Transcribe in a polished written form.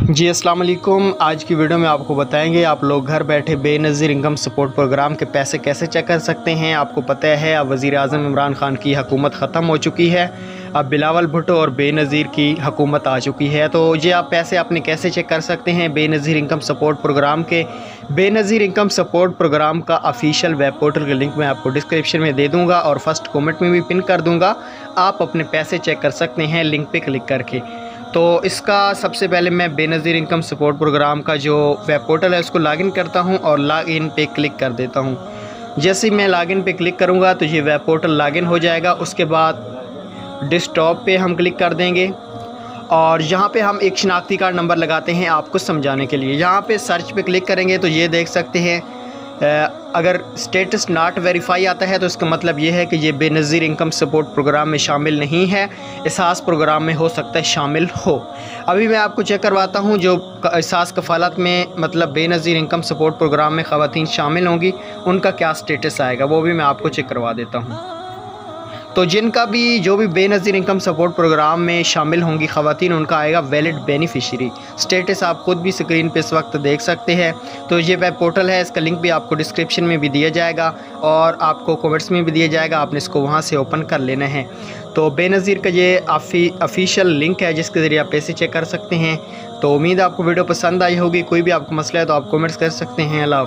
जी अस्सलाम वालेकुम। आज की वीडियो में आपको बताएंगे आप लोग घर बैठे बेनज़ीर इनकम सपोर्ट प्रोग्राम के पैसे कैसे चेक कर सकते हैं। आपको पता है अब वज़ीर आज़म इमरान खान की हुकूमत ख़त्म हो चुकी है, अब बिलावल भुट्टो और बेनज़ीर की हुकूमत आ चुकी है। तो ये आप पैसे अपने कैसे चेक कर सकते हैं बेनज़ीर इनकम सपोर्ट प्रोग्राम के। बेनज़ीर इनकम सपोर्ट प्रोग्राम का ऑफिशियल वेब पोर्टल का लिंक मैं आपको डिस्क्रिप्शन में दे दूँगा और फर्स्ट कमेंट में भी पिन कर दूँगा। आप अपने पैसे चेक कर सकते हैं लिंक पे क्लिक करके। तो इसका सबसे पहले मैं बेनज़ीर इनकम सपोर्ट प्रोग्राम का जो वेब पोर्टल है उसको लॉगिन करता हूं और लॉगिन पे क्लिक कर देता हूं। जैसे ही मैं लॉगिन पे क्लिक करूंगा तो ये वेब पोर्टल लॉगिन हो जाएगा। उसके बाद डेस्कटॉप पे हम क्लिक कर देंगे और यहाँ पे हम एक शनाख्ती कार्ड नंबर लगाते हैं आपको समझाने के लिए। यहाँ पे सर्च पे क्लिक करेंगे तो ये देख सकते हैं अगर स्टेटस नॉट वेरीफाई आता है तो इसका मतलब ये है कि ये बेनज़ीर इनकम सपोर्ट प्रोग्राम में शामिल नहीं है। एहसास प्रोग्राम में हो सकता है शामिल हो। अभी मैं आपको चेक करवाता हूँ जो एहसास कफ़ालत में मतलब बेनज़ीर इनकम सपोर्ट प्रोग्राम में ख़वातीन शामिल होंगी उनका क्या स्टेटस आएगा, वो भी मैं आपको चेक करवा देता हूँ। तो जिनका भी जो भी बेनज़ीर इनकम सपोर्ट प्रोग्राम में शामिल होंगी ख़वातीन उनका आएगा वैलिड बेनिफिशरी स्टेटस। आप ख़ुद भी स्क्रीन पे इस वक्त देख सकते हैं। तो ये वेब पोर्टल है, इसका लिंक भी आपको डिस्क्रिप्शन में भी दिया जाएगा और आपको कमेंट्स में भी दिया जाएगा, आपने इसको वहाँ से ओपन कर लेना है। तो बेनज़ीर का ये ऑफिशियल लिंक है जिसके ज़रिए आप पैसे चेक कर सकते हैं। तो उम्मीद है आपको वीडियो पसंद आई होगी। कोई भी आपको मसला है तो आप कमेंट्स कर सकते हैं। अल्लाह हाफ़िज़।